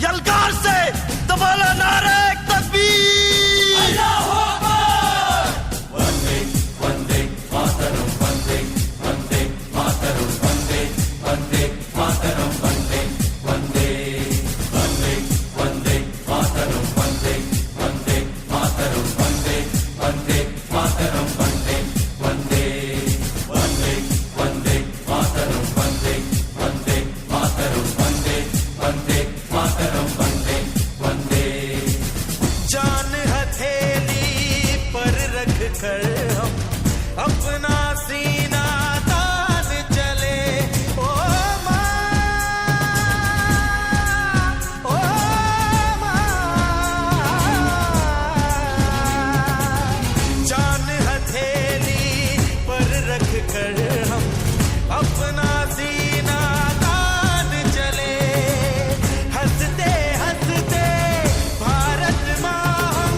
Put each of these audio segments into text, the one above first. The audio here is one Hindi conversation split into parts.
यलगार से दबाला नारे तकबीर। अल्लाहू अकबर। वंदे वंदे मातरम, वंदे वंदे मातरम, वंदे वंदे मातरम, वंदे वंदे वंदे वंदे मातरम, वंदे वंदे मातरम, वंदे वंदे मातरम, वंदे वंदे वंदे वंदे मातरम, वंदे वंदे मातरम, वंदे वंदे मातरम, वंदे वंदे। जान हथेली पर रख कर हम अपना सीना तान चले। ओ माँ, ओ माँ, जान हथेली पर रख कर हम अपना सीना तान चले। हंसते हंसते भारत माँ हम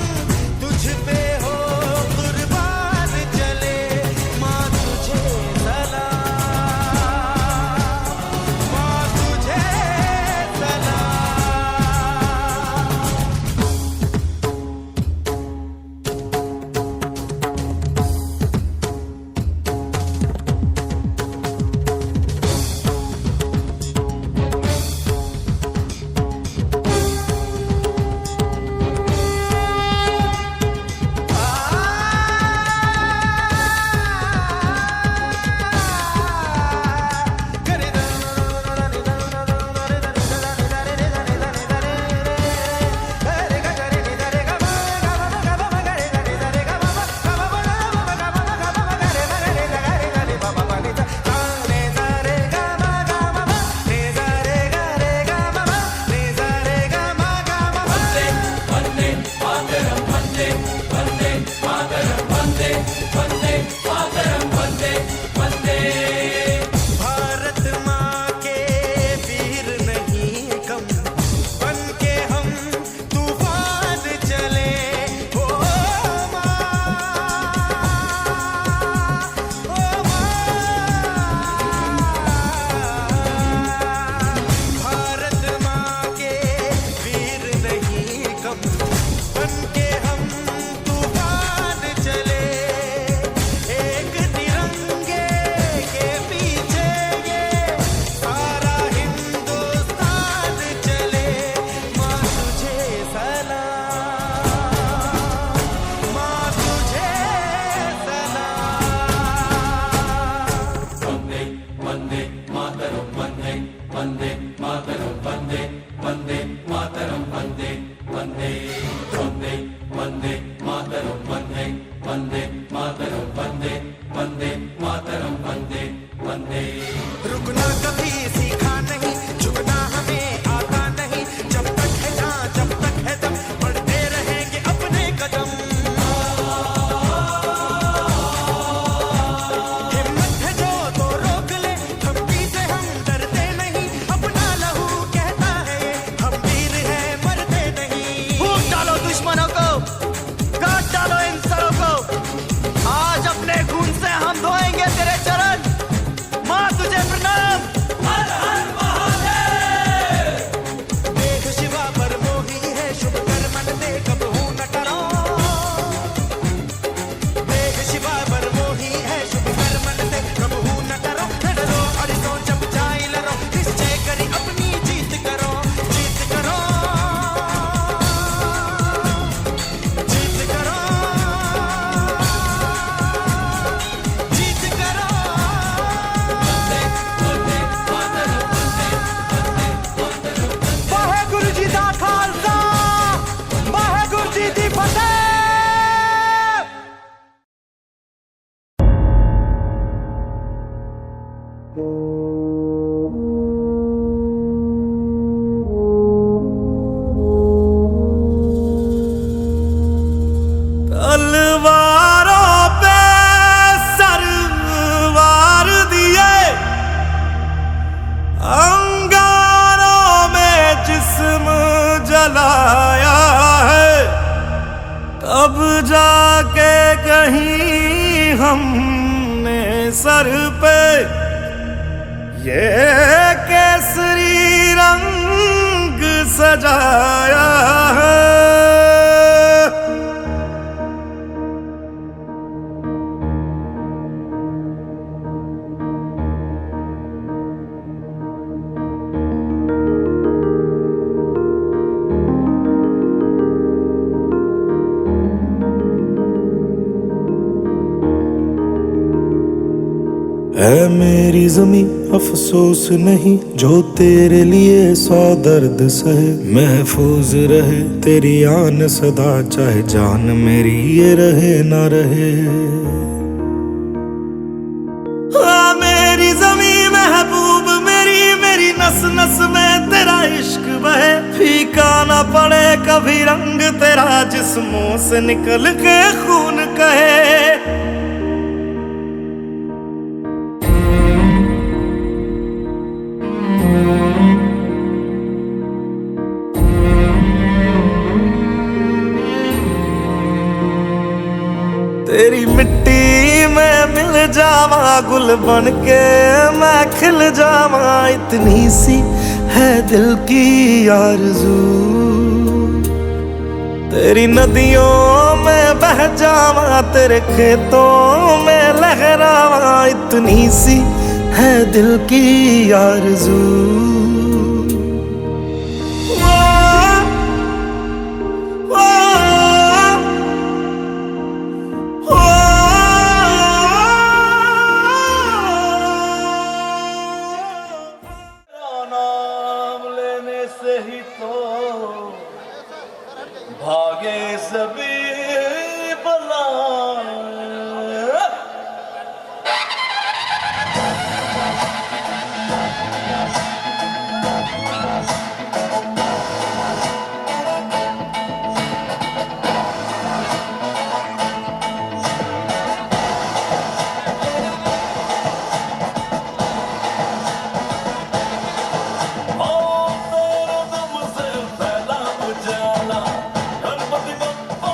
तुझ पे हो कुर्बान चले। माँ तुझे सलाम, माँ तुझे रुकना कभी सीखा नहीं, झुकना हमें आता नहीं। जब तक है जान, जब तक है दम, बढ़ते रहेंगे अपने कदम। हिम्मत है जो तो रोक ले, धमकी से हम डरते नहीं। अपना लहू कहता है ये, हम वीर हैं मरते नहीं। फूंक डालो दुश्मनों को, काट डालो इन सरों को। आज अपने खून से हम धोएंगे तेरे चरण। माँ तुझे प्रणाम। हर हर महादेव। देख शिवा पर मोही है, शुभ कर मन दे कब हूँ न डरो। देख शिवा पर मोही है, शुभ कर मन दे कब हूँ न डरो। न डरो और सो जब जाए लड़ो, निश्चय करी अपनी जीत करो। जीत करो, जीत करो, जीत करो। वाहेगुरु जी दा खालसा, वाहेगुरु जी दी फतेह। तलवारों पे सरवार दिए, अंगारों में जिस्म जलाया है। तब जाके कहीं हमने सर पे ये केसरी रंग से सजाया है। है मेरी ज़मीं अफसोस नहीं, जो तेरे लिए 100 दर्द सहे। महफूज रहे तेरी आन सदा, चाहे जान मेरी ये रहे ना रहे। हाँ मेरी ज़मीं महबूब मेरी, मेरी नस नस में तेरा इश्क बहे। फीका ना पड़े कभी रंग तेरा, जिस्मों से निकल के खून कहे। तेरी मिट्टी में मिल जावा, गुल बन के मैं खिल जावा। इतनी सी है दिल की आरज़ू, तेरी नदियों में बह जावा, तेरे खेतों में लहरावा। इतनी सी है दिल की आरज़ू। नाम लेने से ही तो भागे सभी बलाएं। तेरे दम से फैला उजाला, गणपति बप्पा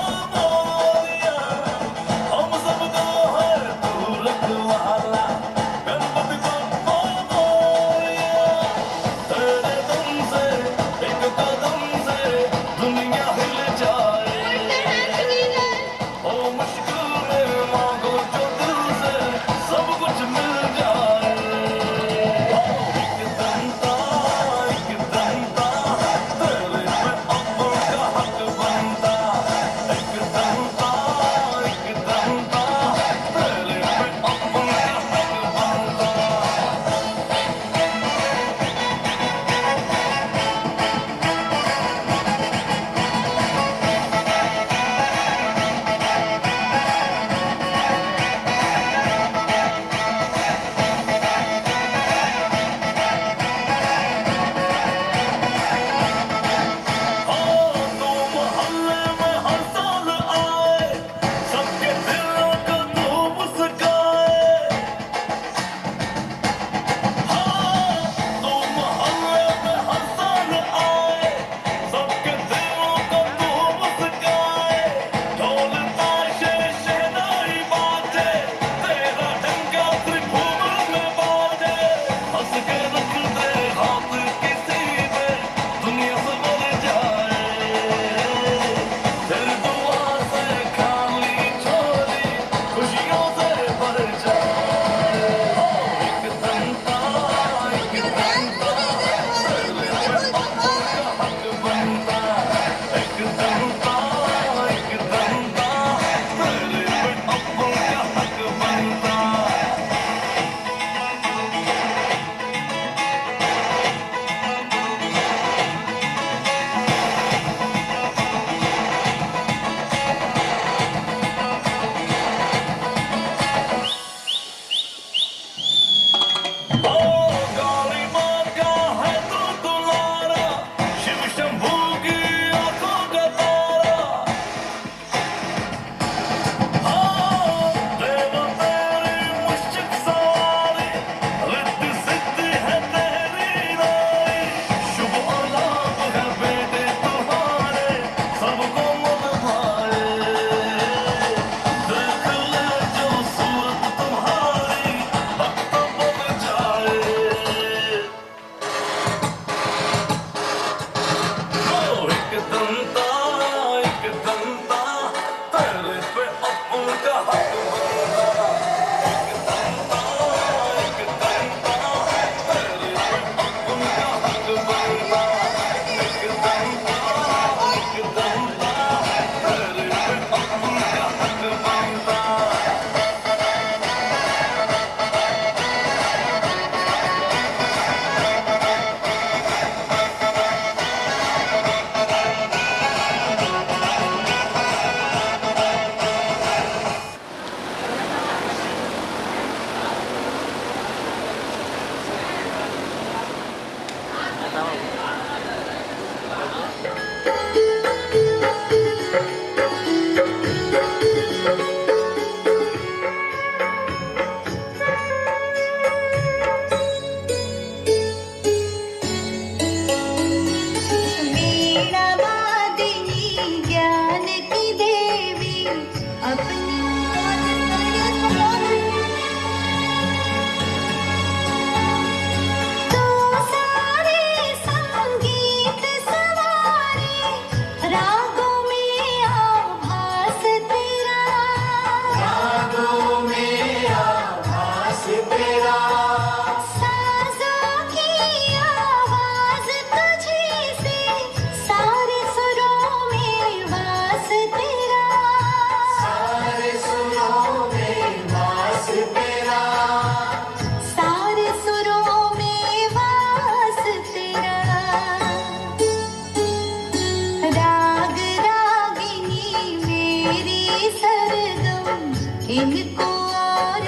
इनको और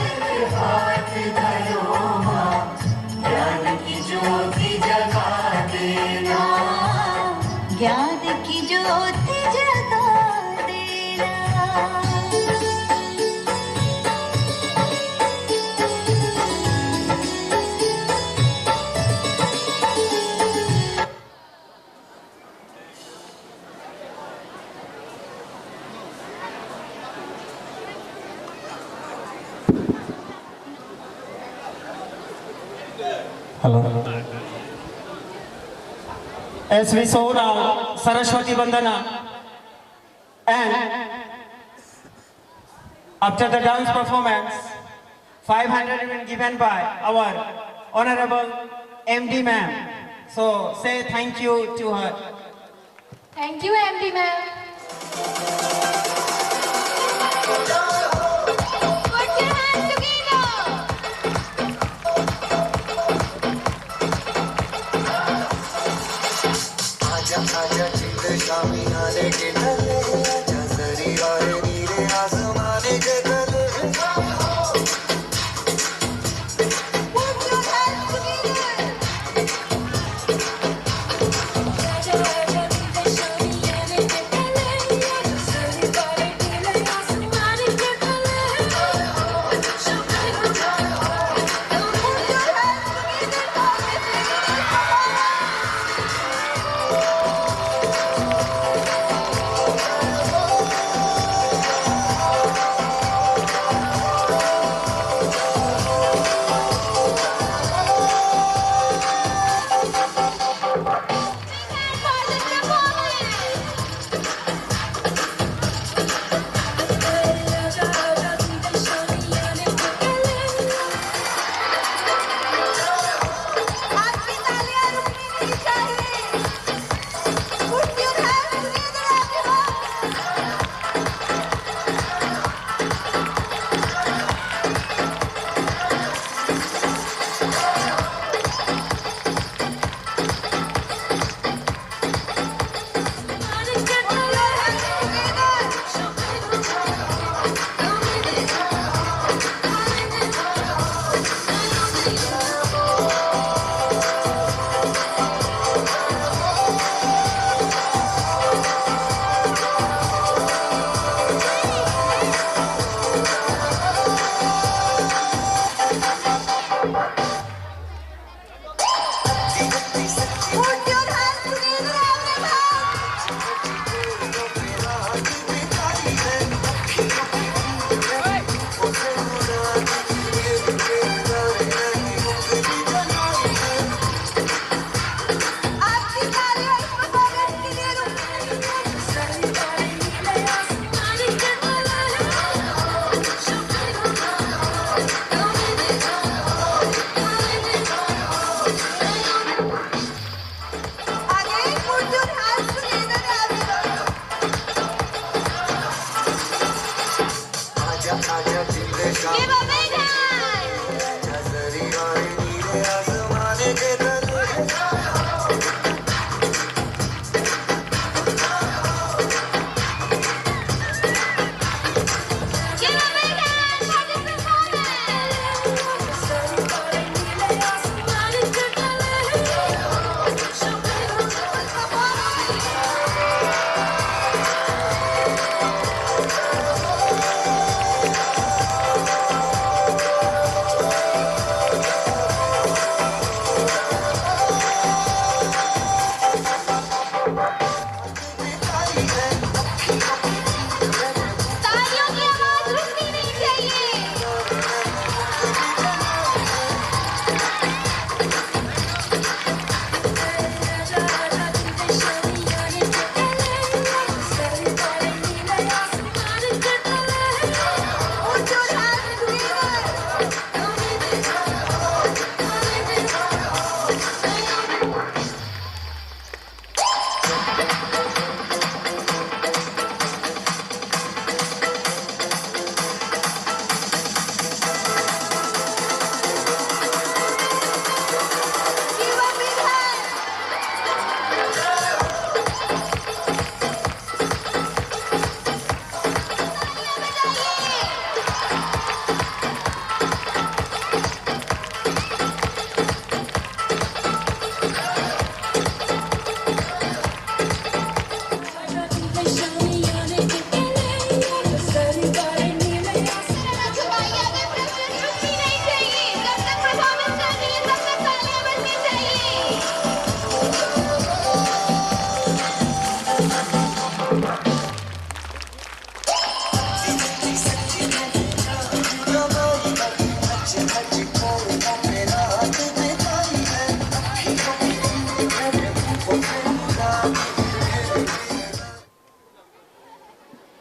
हाथ धरो माँ, ज्ञान की ज्योति जगा देना, ज्ञान की ज्योति जगा देना। Hello. As we saw now, Saraswati Vandana, and after the dance performance, 500 have been given by our Honorable MD ma'am. So say thank you to her. Thank you, MD ma'am. Put your hands together. आजा आजा जिंद शामी आने के नले, आजा सरी वाले नीले आसमाने के तले। Put your hands together. आजा आजा जिंद शामी आने के तले, आजा सरी वाले नीले आसमाने के तले। Put your hands together.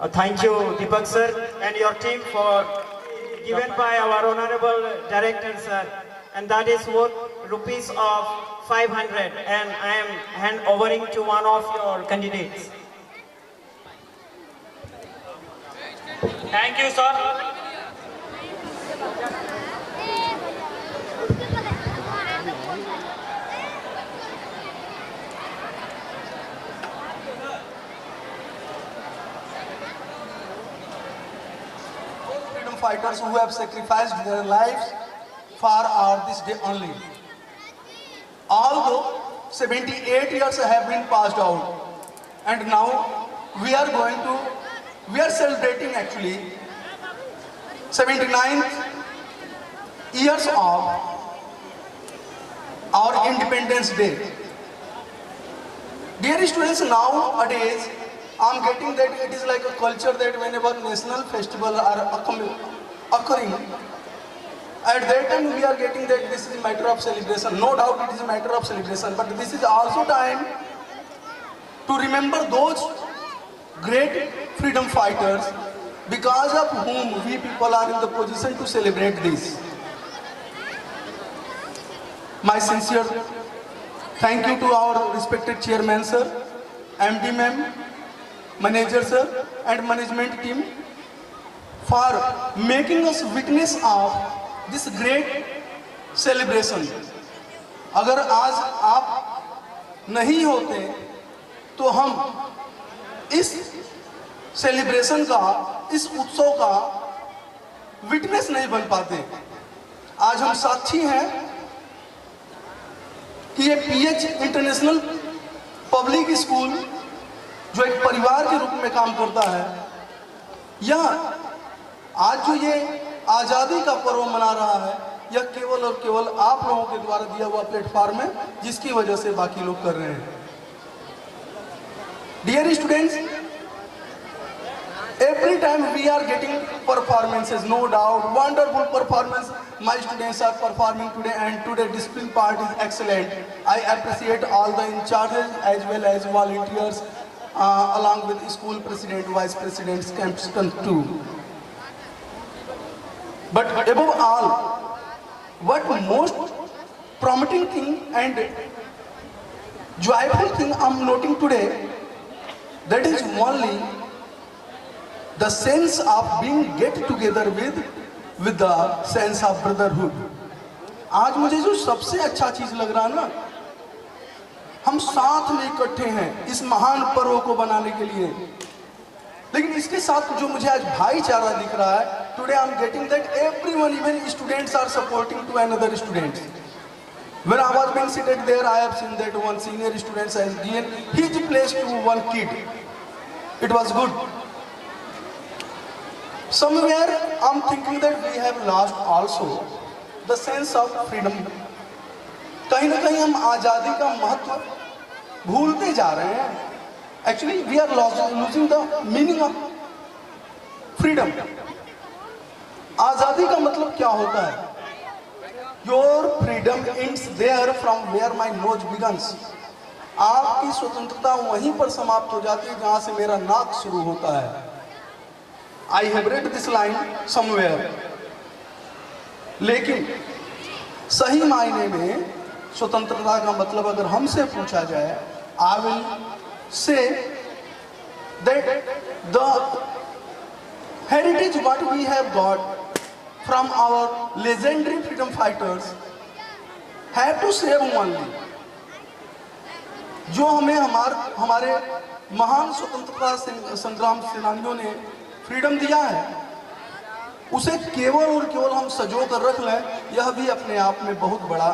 Thank you, Deepak sir, and your team for given by our honorable director sir, and that is worth rupees of 500, and I am hand overing to one of your candidates. Thank you, sir. Freedom fighters who have sacrificed their lives for our this day only. Although 78 years have been passed out, and now we are celebrating actually 79th years of our Independence Day. Dear students, nowadays I'm getting that it is like a culture that whenever national festivals are occurring, at that time we are getting that this is a matter of celebration. No doubt it is a matter of celebration, but this is also time to remember those great freedom fighters because of whom we people are in the position to celebrate this. My sincere thank you to our respected chairman sir, MD ma'am, manager sir and management team for making us witness of this great celebration. अगर आज आप नहीं होते तो हम इस सेलिब्रेशन का, इस उत्सव का विटनेस नहीं बन पाते। आज हम साक्षी हैं कि ये पीएच इंटरनेशनल पब्लिक स्कूल जो एक परिवार के रूप में काम करता है, यह आज जो ये आज़ादी का पर्व मना रहा है, यह केवल और केवल आप लोगों के द्वारा दिया हुआ प्लेटफॉर्म है, जिसकी वजह से बाकी लोग कर रहे हैं। Dear students, every time we are getting performances, no doubt, wonderful performance my students are performing today, and today discipline part is excellent. I appreciate all the in charges as well as volunteers along with school president, vice presidents, captain too. But above all, what most promising thing and joyful thing I'm noting today, that is only the sense of being get together with the sense of brotherhood. आज मुझे जो सबसे अच्छा चीज लग रहा है ना, हम साथ में इकट्ठे हैं इस महान पर्व को बनाने के लिए। लेकिन इसके साथ जो मुझे आज भाईचारा दिख रहा है, today I'm getting that everyone, even students are supporting to another students. When I was being seated there, I have seen that one senior student has given his place to one kid. It was good. Somewhere I'm thinking that we have lost also the sense of freedom. कहीं ना कहीं हम आज़ादी का महत्व भूलते जा रहे हैं. Actually, we are losing the meaning of freedom. आज़ादी का मतलब क्या होता है? Your freedom ends there from where my nose begins. आपकी स्वतंत्रता वहीं पर समाप्त हो जाती है जहां से मेरा नाक शुरू होता है. I have read this line somewhere. लेकिन सही मायने में स्वतंत्रता का मतलब अगर हमसे पूछा जाए, I will say that the heritage what we have got from our legendary freedom fighters have to save only. जो हमें हमारे महान स्वतंत्रता संग्राम सेनानियों ने फ्रीडम दिया है, उसे केवल और केवल हम सजो कर रख लें, यह भी अपने आप में बहुत बड़ा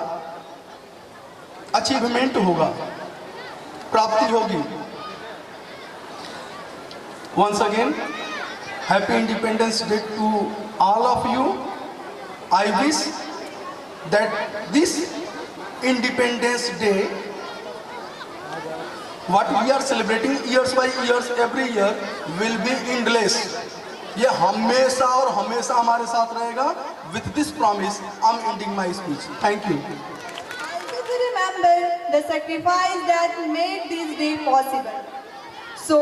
अचीवमेंट होगा, प्राप्ति होगी. Once again, Happy Independence Day to all of you. I wish that this Independence Day, what we are celebrating years by years, every year, will be endless. ये हमेशा और हमेशा हमारे साथ रहेगा. With this promise, I'm ending my speech. Thank you. To remember the sacrifice that made this day possible. So,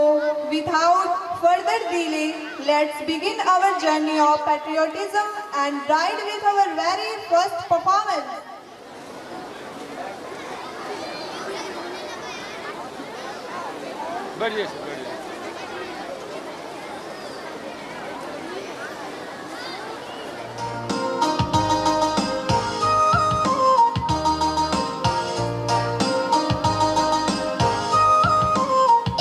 without further delay, let's begin our journey of patriotism and ride with our very first performance.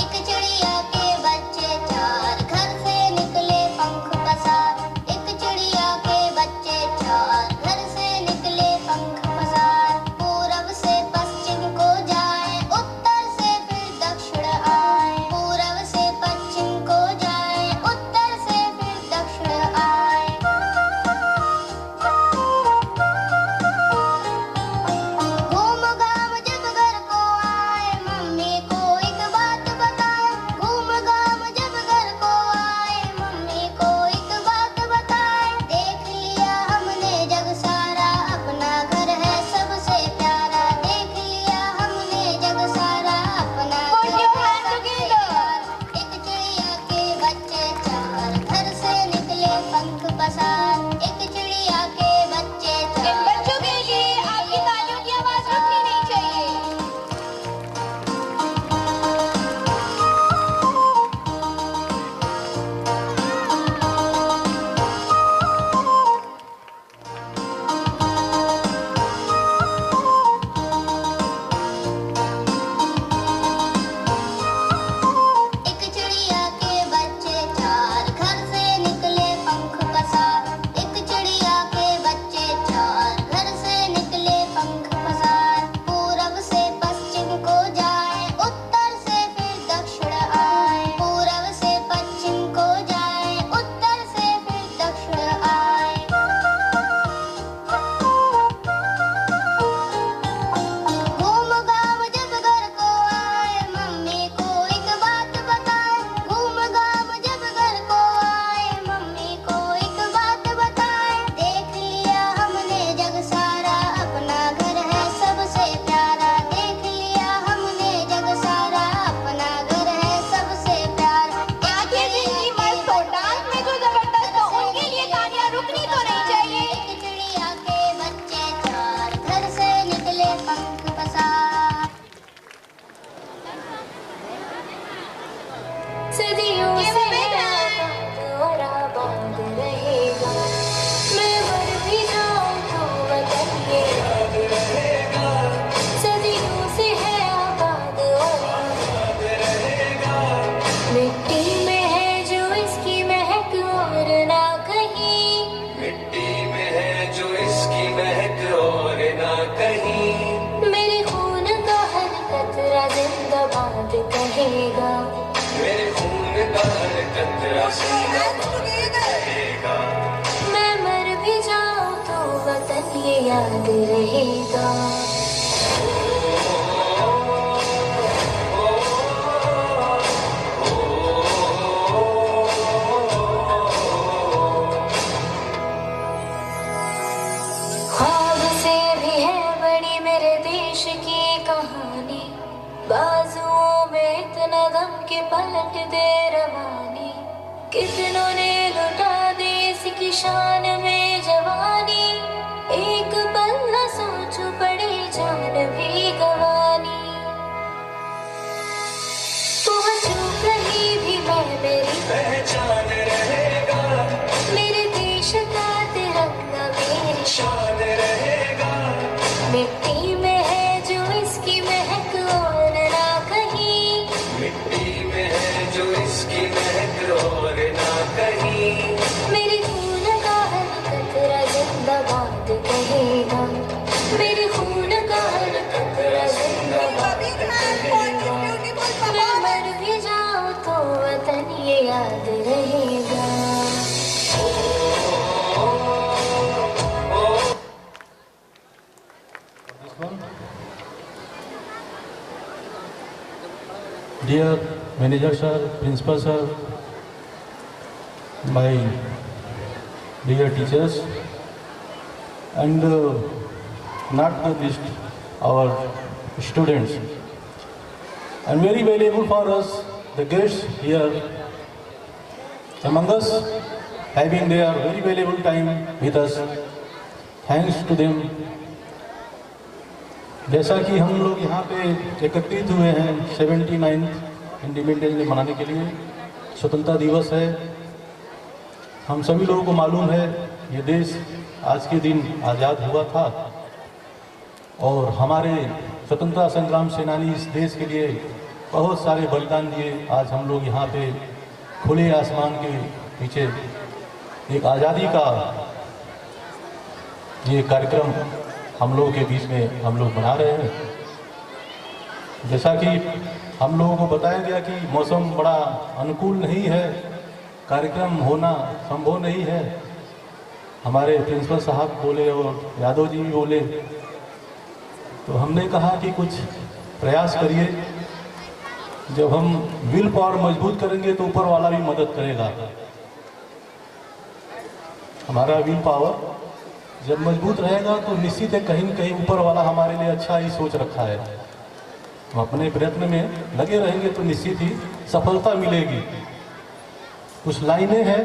एक चिड़िया के बच्चे चार घर से निकले पंख पसार एक चिड़िया के बच्चे चार घर से निकले पंख पसार पूरब से पश्चिम को जाए उत्तर से फिर दक्षिण आए पूरब से पश्चिम को जाए उत्तर से फिर दक्षिण आए घूम घाम जब घर को आए मम्मी को एक बात बताए घूम घाम जब घर को आए मम्मी को एक बात बताए देख लिया हमने जग सारा अपना घर है सबसे प्यारा देख लिया हमने जग सारा अपना घर है सबसे प्यारा एक चिड़िया के बच्चे चार घर से निकले पंख पसार एक चिड़िया के बच्चे चार बच्चों के लिए आपकी तालियों की आवाज रुकनी नहीं चाहिए एक चिड़िया के बच्चे चार घर से निकले पंख पसार एक चिड़िया के बच्चे चार घर से निकले पंख पसार पूरब से पश्चिम को जाए उत्तर से फिर दक्षिण आए पूरब से पश्चिम को जाए उत्तर से फिर दक्षिण आए घूम घाम जब घर को आए मम्मी को एक बात बताए घूम घाम जब घर को आए मम्मी को एक बात बताए देख लिया हमने जग सारा अपना घर है सबसे प्यारा देख लिया हमने जग सारा अपना घर है सबसे प्यारा आगे जिनकी मस्त हो डांस में जो जबरदस्त हो उनके लिए तालियां रुकनी तो नहीं चाहिए एक चिड़िया के बच्चे चार घर से निकले पंख पसार सदियों से और आबाद रहेगा मैं मर भी जाऊं तो वतन ये याद रहेगा सदियों से है आबाद और आबाद रहेगा मिट्टी में है जो इसकी महक और ना कहीं मिट्टी में है जो इसकी महक और ना कहीं मेरे खून का हर कतरा जिंदाबाद कहेगा मेरे खून का हर कतरा जिंदाबाद रहेगा मैं मर भी जाऊं तो वतन ये याद रहेगा ख्वाब से भी है बड़ी मेरे देश की कहानी बाजुओं में इतना दम के पलट दे रवानी कितनों ने लुटा देश की शान में जवानी एक पल न सोचू पड़ी जान भी गवानी पहुंचू कहीं भी मैं मेरी पहचान रहेगा मेरे देश का तिरंगा मेरी शान रहेगा मिट्टी में है जो इसकी महक और ना कहीं मिट्टी में है जो इसकी महक और ना कहीं मेरे खून का हर कतरा जिंदाबाद कहेगा मेरे खून का हर कतरा जिंदाबाद कहेगा मैं मर भी जाऊं तो वतन ये याद रहेगा Dear Manager Sir, Principal Sir, my dear teachers, and not the least our students, and very valuable for us, the guests here, among us, having their very valuable time with us. Thanks to them. जैसा कि हम लोग यहाँ पे एकत्रित हुए हैं 79th इंडिपेंडेंस डे मनाने के लिए, स्वतंत्रता दिवस है। हम सभी लोगों को मालूम है ये देश आज के दिन आज़ाद हुआ था और हमारे स्वतंत्रता संग्राम सेनानी इस देश के लिए बहुत सारे बलिदान दिए। आज हम लोग यहाँ पे खुले आसमान के पीछे एक आज़ादी का ये कार्यक्रम हम लोगों के बीच में हम लोग मना रहे हैं। जैसा कि हम लोगों को बताया गया कि मौसम बड़ा अनुकूल नहीं है, कार्यक्रम होना संभव नहीं है। हमारे प्रिंसिपल साहब बोले और यादव जी भी बोले, तो हमने कहा कि कुछ प्रयास करिए। जब हम विल पावर मजबूत करेंगे तो ऊपर वाला भी मदद करेगा। हमारा विल पावर जब मजबूत रहेगा तो निश्चित है कहीं न कहीं ऊपर वाला हमारे लिए अच्छा ही सोच रखा है। हम अपने प्रयत्न में लगे रहेंगे तो निश्चित ही सफलता मिलेगी। कुछ लाइनें हैं,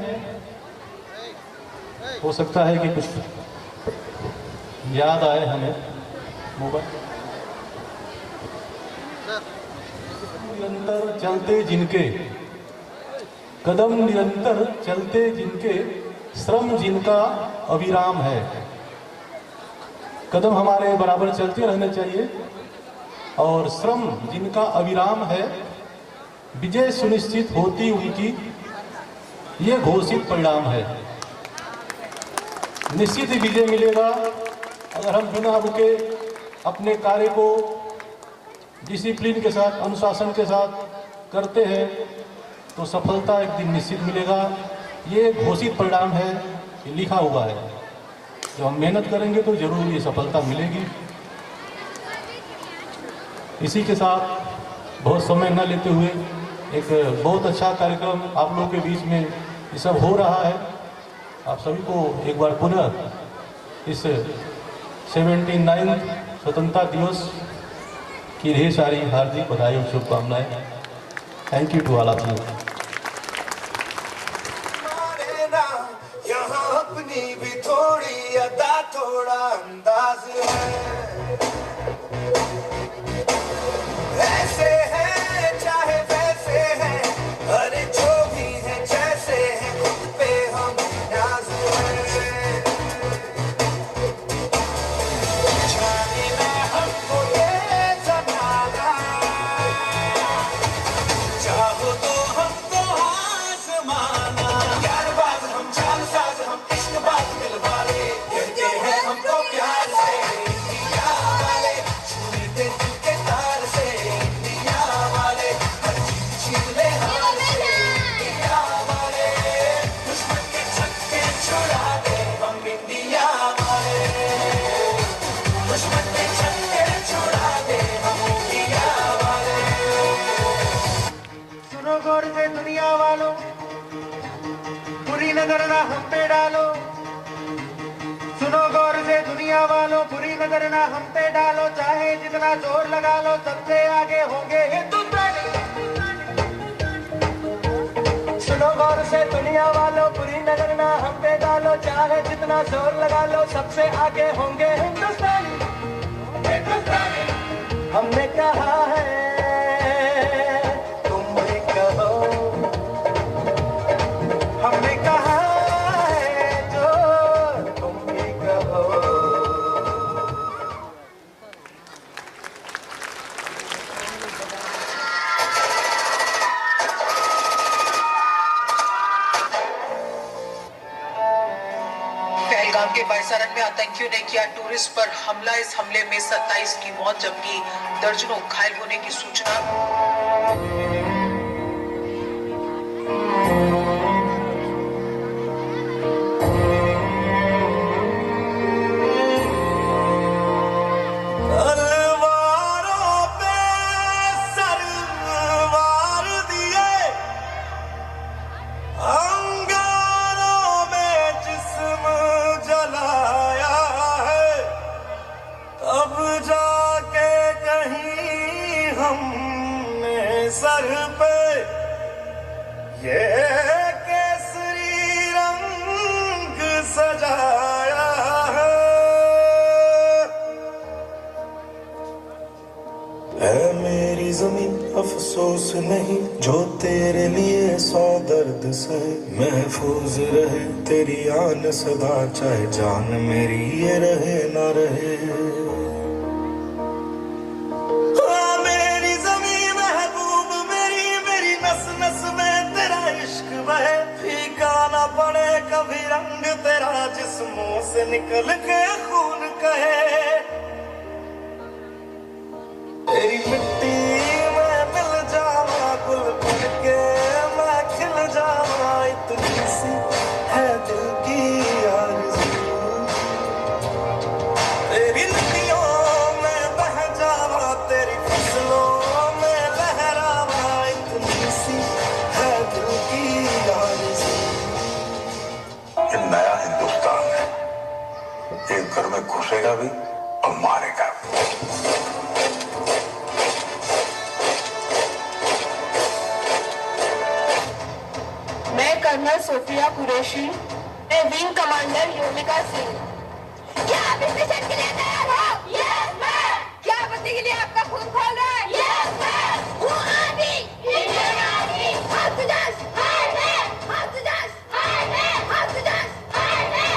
हो सकता है कि कुछ याद आए हमें। मोबाइल निरंतर चलते जिनके, कदम निरंतर चलते जिनके, श्रम जिनका अविराम है। कदम हमारे बराबर चलते रहने चाहिए और श्रम जिनका अविराम है, विजय सुनिश्चित होती उनकी, ये घोषित परिणाम है। निश्चित ही विजय मिलेगा अगर हम बिना रुके अपने कार्य को डिसिप्लिन के साथ, अनुशासन के साथ करते हैं तो सफलता एक दिन निश्चित मिलेगा। ये घोषित परिणाम है, ये लिखा हुआ है। जब हम मेहनत करेंगे तो जरूर ये सफलता मिलेगी। इसी के साथ बहुत समय न लेते हुए एक बहुत अच्छा कार्यक्रम आप लोगों के बीच में ये सब हो रहा है। आप सभी को एक बार पुनः इस 79th स्वतंत्रता दिवस की ढेर सारी हार्दिक बधाई और शुभकामनाएं। Thank you to all of you. यहाँ अपनी भी थोड़ी अदा, थोड़ा अंदाज है। ऐसे है चाहे वैसे है, अरे जो भी है जैसे है, खुद पे हम नाज है। जाने ना हमको ये जमाना, चाहो तो हमको आसमाना। यार बाज हम चाल साज, हम इश्क बाज दिल वाले, कहते हैं हमको प्यार से इंडिया वाले। छूने दे दिल के तार से इंडिया वाले, हर चीज छीन ले हाथ से इंडिया वाले। दुश्मन के छक्के छुड़ा दे हम इंडिया वाले, दुश्मन के छक्के छुड़ा दे हम इंडिया वाले। सुनो गौर से दुनिया वालों, बुरी नजर ना हम पे डालो। सुनो गौर से दुनिया वालों, बुरी नजर ना हम पे डालो। चाहे जितना जोर लगा लो, सबसे आगे होंगे हिंदुस्तानी। सुनो गौर से दुनिया वालों, बुरी नजर ना हम पे डालो। चाहे जितना जोर लगा लो, सबसे आगे होंगे हिंदुस्तानी। हमने कहा है, तुम भी कहो। हमने कहा है जो तुम भी कहो। पहलगाम के बाइसारन में आतंकियों ने किया टूरिस्ट पर हमला। इस हमले में 27 की मौत जबकि दर्जनों घायल होने की सूचना। तलवारों पे सरवार दिए, अंगारों में जिस्म जलाया है। तब जाके कहीं हमने अफसोस नहीं जो तेरे लिए 100 दर्द सहे। महफूज रहे तेरी आन सदा, चाहे जान मेरी ये रहे ना रहे। मेरी ज़मीं महबूब मेरी, मेरी नस नस में तेरा इश्क बहे। फीका ना पड़े कभी रंग तेरा, जिस्मों से निकल के खून कहे। तेरी मिट्टी में मिल जावा, गुल बन के मैं खिल जावा। इतनी सी है दिल की आरज़ू, तेरी नदियों में बह जावा, तेरी फसलों में लहरावा। इतनी सी है दिल की आरज़ू। ये नया हिंदुस्तान है, एक घर में घुसेगा भी और मारेगा भी। मैं कर्नल सोफिया कुरैशी, मैं विंग कमांडर योमिका सिंह। क्या आप इस मिशन के लिए तैयार हो? Yes ma'am. क्या आपत्ति के लिए आपका खून खोल रहा है? Yes ma'am. वो army, Indian army, oxygen, army, oxygen, army, oxygen, army.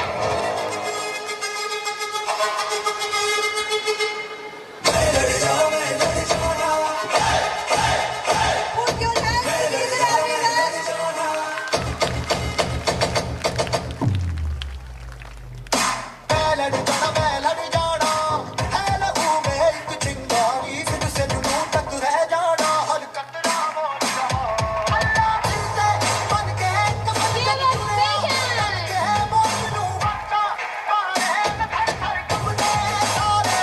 Put your hands together, everyone. मैं लड़ जाना है लहू में एक चिंगारी, फिर से जुनून तक रह जाना हर कतरा मोर रहा। अल्लाह दिल से बन के कमल बन के मोहनू बनता, मारे न थर थर कपड़े सारे।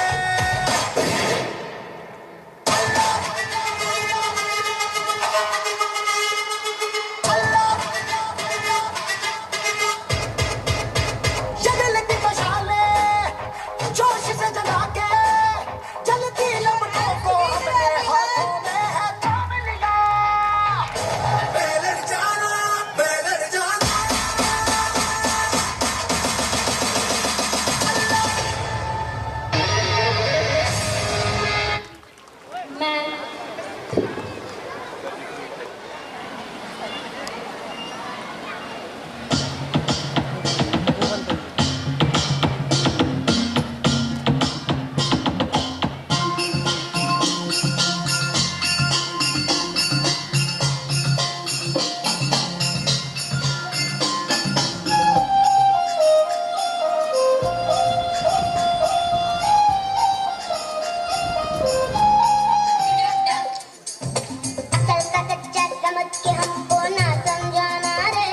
जगल की मशाले जोश से जला के, जलती लपटों को अपने हाथों में है थाम लिया। मैं लड़ जाना, मैं लड़ जाना। कल का कच्चा समझ के हमको ना समझाना रे।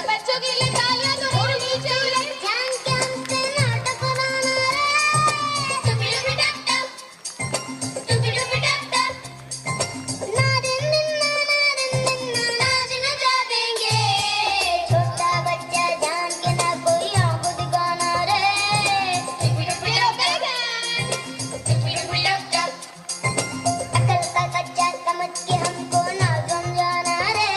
बच्चों के लिए तालियां तो होनी चाहिए। जान के हमसे ना टकराना रे। ना दिन दिन ना जा देंगे। छोटा बच्चा जान के ना कोई आंख दिखाना रे। अकल का कच्चा समझ के हमको ना समझाना रे।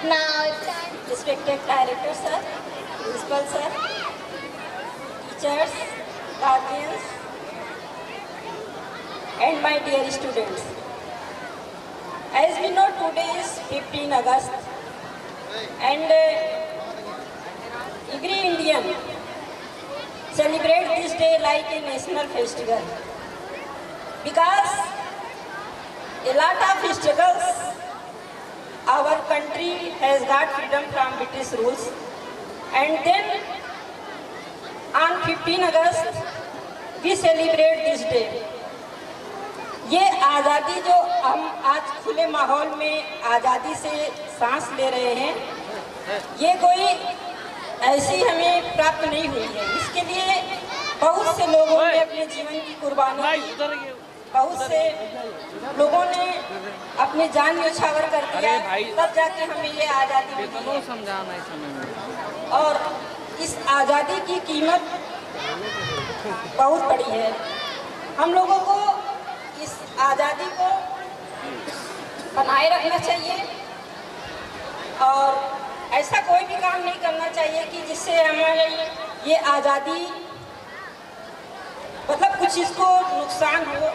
Now it's time. Respected director sir, principal sir, teachers, guardians, and my dear students. As we know, today is 15 August, and every Indian celebrates this day like a national festival, because a lot of struggles our country has got freedom from British rules, and then on 15 August we celebrate this day. ये आज़ादी जो हम आज खुले माहौल में आज़ादी से सांस ले रहे हैं, ये कोई ऐसी हमें प्राप्त नहीं हुई है। इसके लिए बहुत से लोगों ने अपने जीवन की कुर्बानी दी, बहुत से लोगों ने अपनी जान न्यौछावर कर दिया, तब जाके हमें ये आज़ादी मिली है। और इस आज़ादी की कीमत बहुत बड़ी है। हम लोगों को इस आज़ादी को बनाए रखना चाहिए और ऐसा कोई भी काम नहीं करना चाहिए कि जिससे हमारे ये आज़ादी मतलब कुछ इसको नुकसान हो,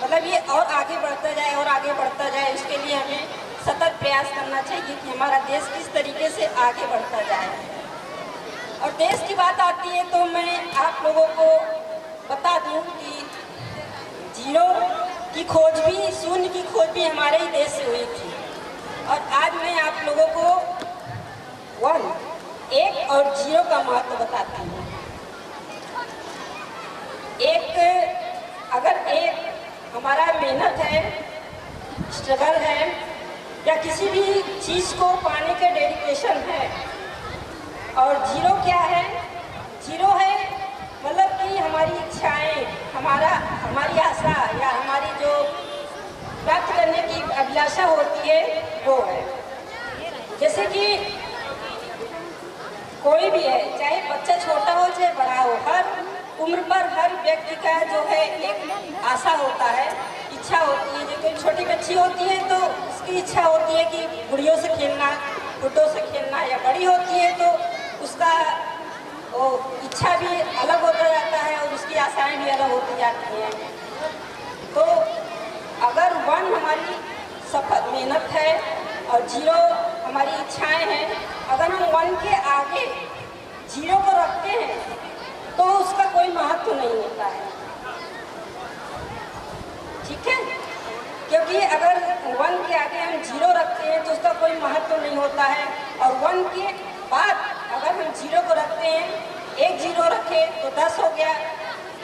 मतलब ये और आगे बढ़ता जाए और आगे बढ़ता जाए। इसके लिए हमें सतत प्रयास करना चाहिए कि हमारा देश किस तरीके से आगे बढ़ता जाए। और देश की बात आती है तो मैं आप लोगों को बता दूं कि जीरो की खोज भी, शून्य की खोज भी हमारे ही देश से हुई थी। और आज मैं आप लोगों को 1, 1 और 0 का महत्व बताती हूँ। अगर एक हमारा मेहनत है, स्ट्रगल है, या किसी भी चीज़ को पाने के डेडिकेशन है। और 0 क्या है? 0 है मतलब कि हमारी इच्छाएं, हमारी आशा या हमारी जो प्राप्त करने की अभिलाषा होती है वो है। जैसे कि कोई भी है, चाहे बच्चा छोटा हो चाहे बड़ा हो, हर उम्र पर हर व्यक्ति का जो है एक आशा होता है, इच्छा होती है। जो कोई छोटी बच्ची होती है तो उसकी इच्छा होती है कि गुड़ियों से खेलना, गुड्डों से खेलना, या बड़ी होती है तो उसका वो इच्छा भी अलग होता जाता है और उसकी आशाएं भी अलग होती जाती हैं। तो अगर 1 हमारी सफल मेहनत है और 0 हमारी इच्छाएं हैं, अगर हम 1 के आगे 0 को रखते हैं तो उसका कोई महत्व नहीं होता है। ठीक है? क्योंकि अगर 1 के आगे हम 0 रखते हैं तो उसका कोई महत्व नहीं होता है। और 1 के बाद अगर हम 0 को रखते हैं, 1 0 रखे तो 10 हो गया,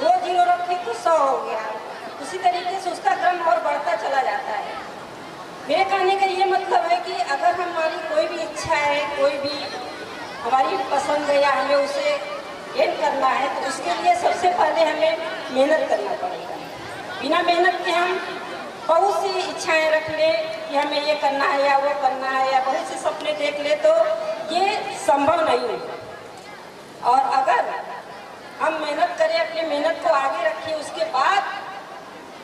2 0 रखे तो 100 हो गया। उसी तरीके से उसका क्रम और बढ़ता चला जाता है। मेरे कहने का ये मतलब है कि अगर हमारी कोई भी इच्छा है, कोई भी हमारी पसंद है या हमें उसे गेन करना है, तो उसके लिए सबसे पहले हमें मेहनत करना पड़ेगा। बिना मेहनत के हम बहुत सी इच्छाएं रख लें कि हमें ये करना है या वो करना है, या बहुत से सपने देख ले, तो ये संभव नहीं है। और अगर हम मेहनत करें, अपनी मेहनत को आगे रखें, उसके बाद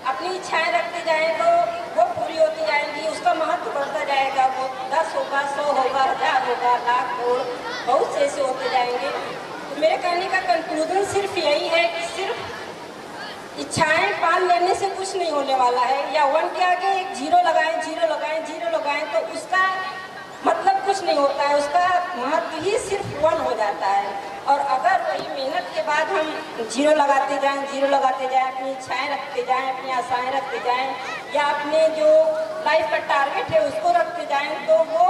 अपनी इच्छाएं रखते जाएं तो वो पूरी होती जाएंगी, उसका महत्व बढ़ता जाएगा। वो 10 होगा, 100 होगा, 1000 होगा, लाख, करोड़, बहुत से ऐसे होते जाएंगे। तो मेरे कहने का कंक्लूजन सिर्फ यही है कि सिर्फ इच्छाएं पाल लेने से कुछ नहीं होने वाला है। या 1 के आगे एक 0 लगाएं, 0 लगाएं, 0 लगाएं तो उसका मतलब कुछ नहीं होता है, उसका महत्व ही सिर्फ 1 हो जाता है। और अगर वही मेहनत के बाद हम 0 लगाते जाएं, 0 लगाते जाएं, अपनी इच्छाएं रखते जाएं, अपनी आशाएं रखते जाएं, या अपने जो लाइफ का टारगेट है उसको रखते जाएं, तो वो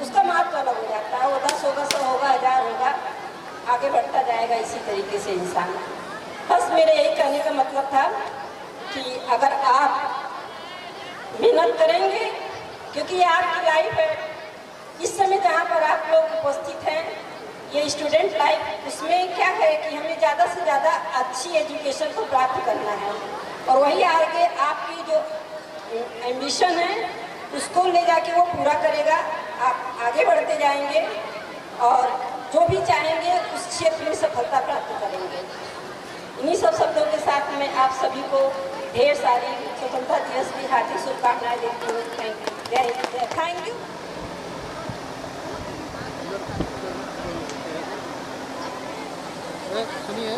उसका महत्व अलग हो जाता है। वो 10 होगा, 100 होगा, 1000 होगा, आगे बढ़ता जाएगा इसी तरीके से इंसान। बस मेरे यही कहने का मतलब था कि अगर आप मेहनत करेंगे, क्योंकि ये आपकी लाइफ है, इस समय जहाँ पर आप लोग उपस्थित हैं, ये स्टूडेंट लाइफ, उसमें क्या है कि हमें ज़्यादा से ज़्यादा अच्छी एजुकेशन को प्राप्त करना है। और वही आगे आपकी जो एम्बिशन है उसको ले जाके वो पूरा करेगा। आप आगे बढ़ते जाएंगे और जो भी चाहेंगे उस क्षेत्र में सफलता प्राप्त करेंगे। इन्हीं सब शब्दों के साथ मैं आप सभी को ढेर सारी स्वतंत्रता दिवस की हार्दिक शुभकामनाएं देती हूँ। Thank you. जय हिंद। Thank you. सुनिए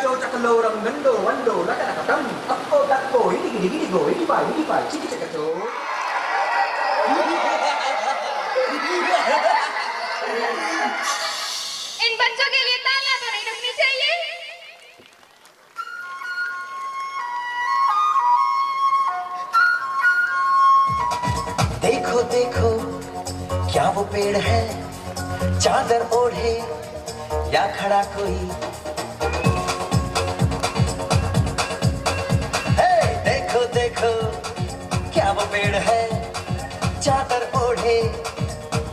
चकचो चकलो रंगंडो वंडो लटलटम अक्को टक्को हिडी गिडी गिडी गो हिडी पाई चिकी चकचो। इन बच्चों के लिए तालियां तो नहीं रुकनी चाहिए। देखो देखो क्या वो पेड़ है, चादर ओढ़े या खड़ा कोई। हे देखो देखो क्या वो पेड़ है, चादर ओढ़े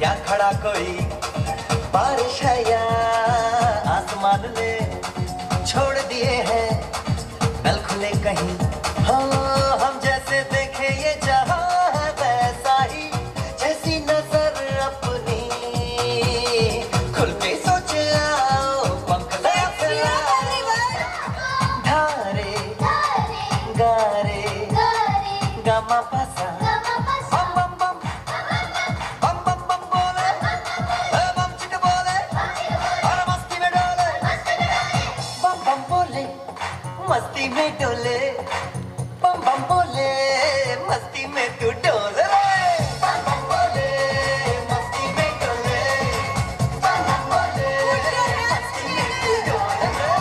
या खड़ा कोई। बारिश है या आसमान ने छोड़ दिए हैं नल खुले कहीं। हाँ हम जैसे देखे ये जहां है वैसा ही, जैसी नजर अपनी खुल के सोचे आओ पंख फैलाओ। धारे गारे गामा पासा बम बम बम बम बम बम बोले बम चिक बोले और मस्ती में डोले बम बम बोले मस्ती में डोले बम बम बोले मस्ती में तू डोल रे। बम बम बोले मस्ती में डोले बम बम बोले मस्ती में तू डोल रे।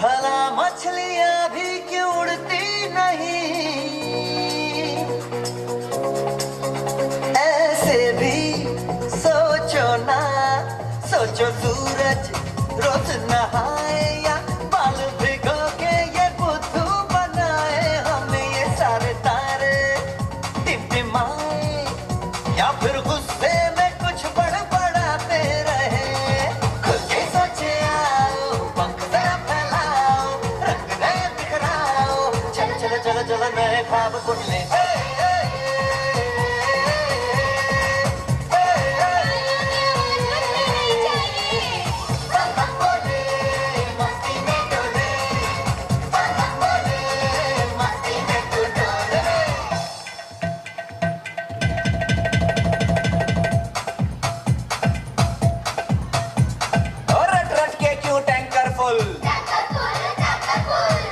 भला मछलियां भी क्यों उड़ती नहीं, ऐसे भी सोचो ना। सोचो सूरज रोज नहाए या बाल भिगो के ये बुद्धू बनाए। हमें ये सारे तारे टिमटिमाए या फिर गुस्से में कुछ बड़बड़ाते रहे। खुद के सोचे आओ पंख जरा फैलाओ, रंग नए बिखराओ। चलो चलो चलो चलो नए ख्वाब बुन ले।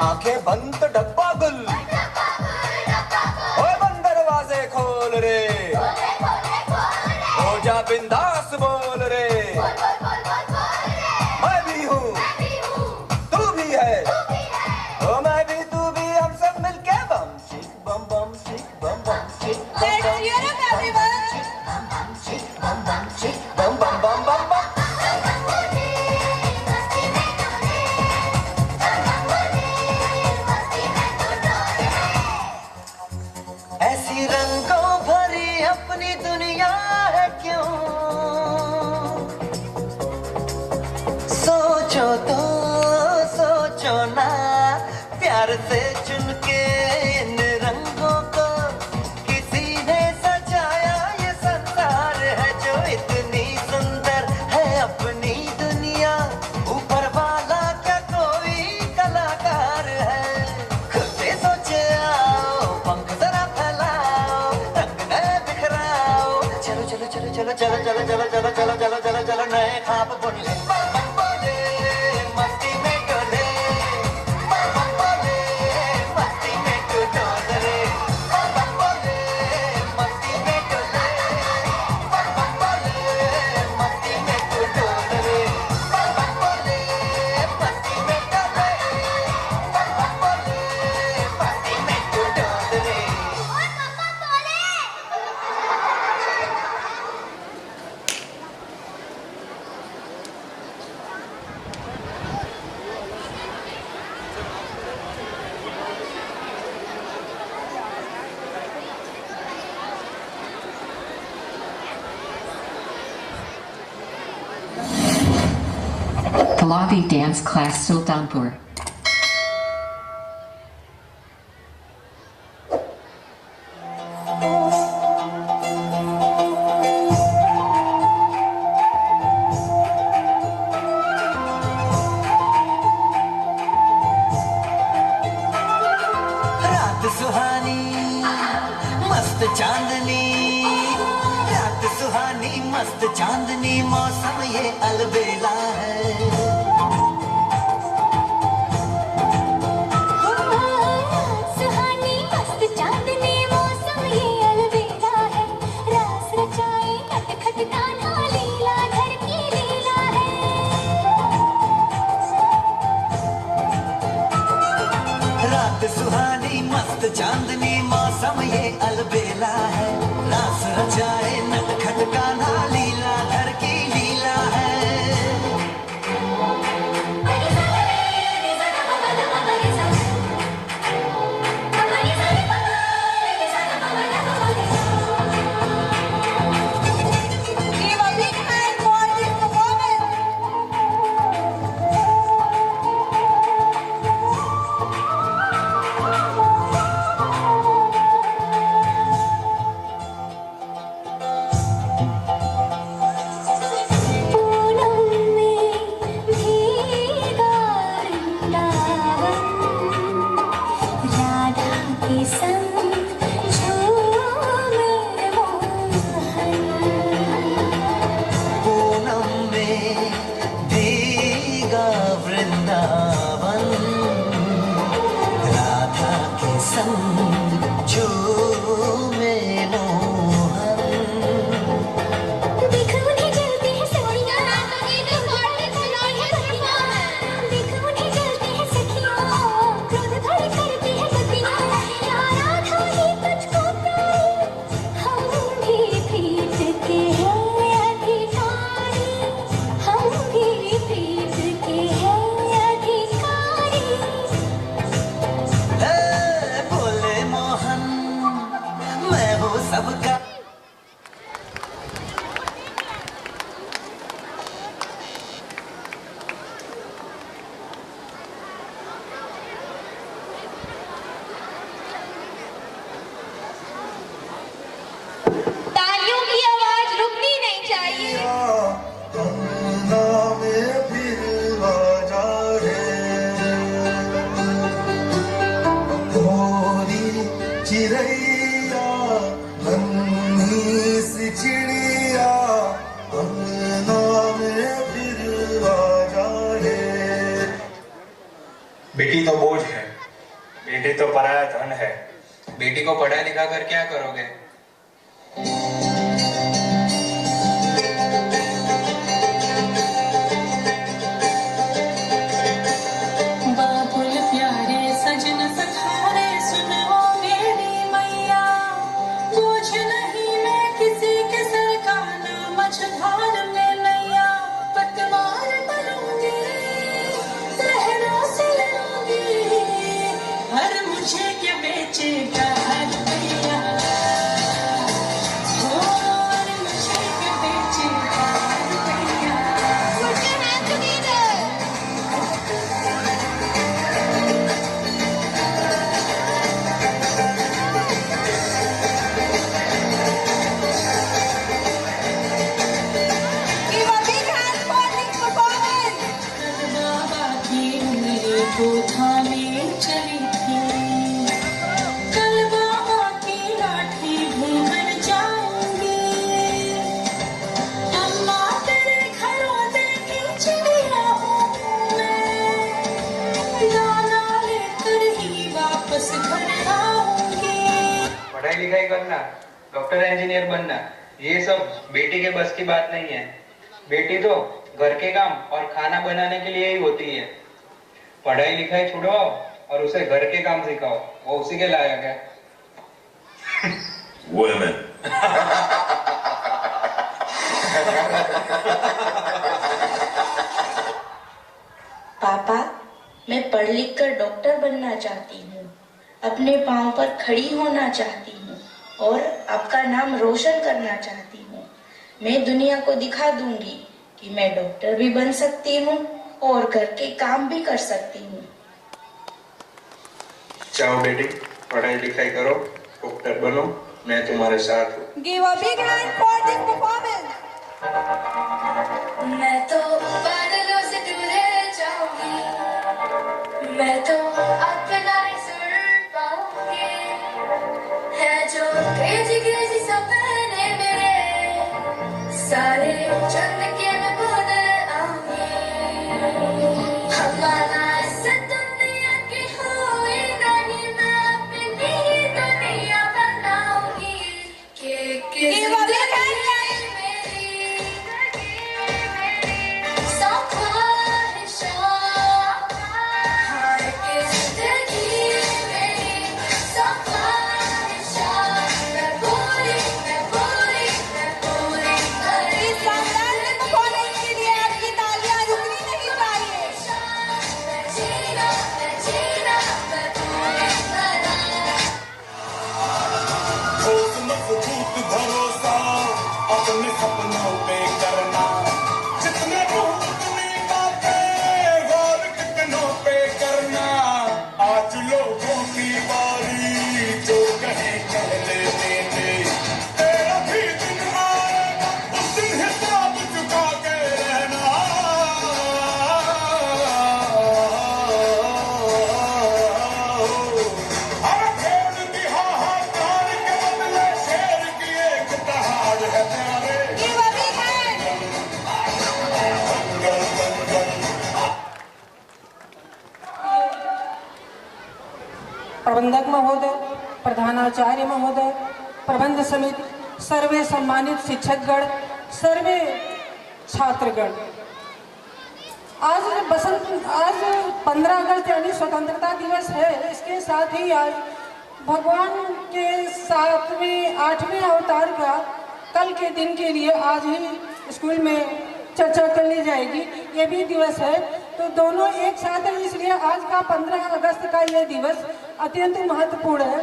आंखें बंद तो डब्बा गुल, ओए बंद दरवाजे खोल रे, हो जा बिंदास बोल रे। मैं भी हूँ तू भी है, ओ मैं भी तू भी, हम सब मिलके बम चिक बम बम चिक बम बम चिक बम बम चिक बम बम चिक बम बम बम बम बम। ऐसी रंगों भरी अपनी दुनिया है क्यों, सोचो तो सोचो ना। प्यार से चुन के इन रंगों को किसी ने सजाया। ये संसार है जो इतनी सुंदर है अपनी दुनिया। ऊपर वाला क्या कोई कलाकार है। खुद से सोचे आओ पंख जरा फैलाओ, रंग नए बिखराओ। चलो चलो चलो चलो चलो चलो चलो चलो चलो चलो चलो चलो नए ख्वाब बुन ले। बम बम बोले मस्ती में डोले, बम बम बोले मस्ती में तू डोल रे। बम बम बोले मस्ती में डोले, बम बम बोले मस्ती में तू डोल रे। बम बम बोले मस्ती में डोले, बम बम बोले मस्ती में तू डोल रे। Pallavi Dance Class Sultanpur. रात सुहानी मस्त चांदनी, रात सुहानी मस्त चांदनी, मौसम ये अलबेला है। रात सुहानी मस्त चांदनी मौसम ये अलबेला है, रास रचाए नटखट गाना लीला धर की लीला है। Give a big hand for this performance. Poonam में भीगा वृंदावन, राधा के संग झूमे मोहन। देखो उन्हें जलती है सखियाँ, रातों की तो बढ़ती फुलों है सखियाँ। देखो उन्हें जलती है सखियाँ, क्रोध भरी करती है बत्तियाँ। या राधा ही तुझको प्यारी, हम भी प्रीत के हैं अधिकारी, हम भी प्रीत के हैं अधिकारी। हे बोले मोहन, मैं हूँ सबका। तालियों की आवाज रुकनी नहीं चाहिए। चिड़ैया नन्ही सी चिड़िया अंगना में फिर आ जाए। बेटी तो बोझ है, बेटी तो पराया धन है। बेटी को पढ़ा लिखा कर क्या करोगे? बाबुल प्यारे सजन सखारे सुनो मेरी मैया, बोझ नहीं मैं किसी के सर का, ना मझधार में नैया। पतवार बनूंगी, लहरों से लड़ूंगी, हर मुझे क्या बेचेगा हर भैया। और मुझे क्या बेचेगा हर भैया। Put your hands together. Give a big hand for this performance. बाबा की उंगली को थामे चली थी, कल बाबा की लाठी भी बन जाऊंगी। अम्मा तेरे घरौंदे की चिड़िया हूँ मैं, दाना लेकर ही वापस घर आऊंगी। पढ़ाई लिखाई करना, डॉक्टर इंजीनियर बनना, ये सब बेटी के बस की बात नहीं है। बेटी तो घर के काम और खाना बनाने के लिए ही होती है। पढ़ाई लिखाई छुड़वाओ और उसे घर के काम सिखाओ, वो उसी के लायक है। Women. पापा, मैं पढ़ लिख कर डॉक्टर बनना चाहती हूँ, अपने पाँव पर खड़ी होना चाहती हूँ और आपका नाम रोशन करना चाहती हूँ। मैं दुनिया को दिखा दूंगी कि मैं डॉक्टर भी बन सकती हूँ और घर के काम भी कर सकती हूँ। जाओ बेटी, पढ़ाई लिखाई करो, डॉक्टर बनो, मैं तुम्हारे साथ हूँ। Give a big hand for this performance. मैं तो बादलों से दूर जाऊंगी, मैं तो अपना सुर पाऊंगी, है जो क्रेजी क्रेजी सपने मेरे, सारे चंद के मैं भूल आऊंगी। हमारा ऐसा दुनिया की हुई नहीं, मैं अपनी ही दुनिया बनाऊंगी। Give a big hand. सौ ख्वाहिशों, हर किस सपनों पे करना, जितने उतनी बातें गौर कितनों पे करना। आज लोगों की बारी जो कहे कह लेने दे, तेरा भी दिन आएगा उस दिन हिसाब चुका के रहना। हर खेल की हाहाकार के बदले शेर की एक दहाड़ है प्यारे। प्रबंधक महोदय, प्रधानाचार्य महोदय, प्रबंध समिति, सर्वे सम्मानित शिक्षकगण, सर्वे छात्रगण, आज 15 अगस्त यानी स्वतंत्रता दिवस है। इसके साथ ही आज भगवान के 8वें अवतार का कल के दिन के लिए आज ही स्कूल में चर्चा कर ली जाएगी। ये भी दिवस है, तो दोनों एक साथ है, इसलिए आज का 15 अगस्त का ये दिवस अत्यंत महत्वपूर्ण है।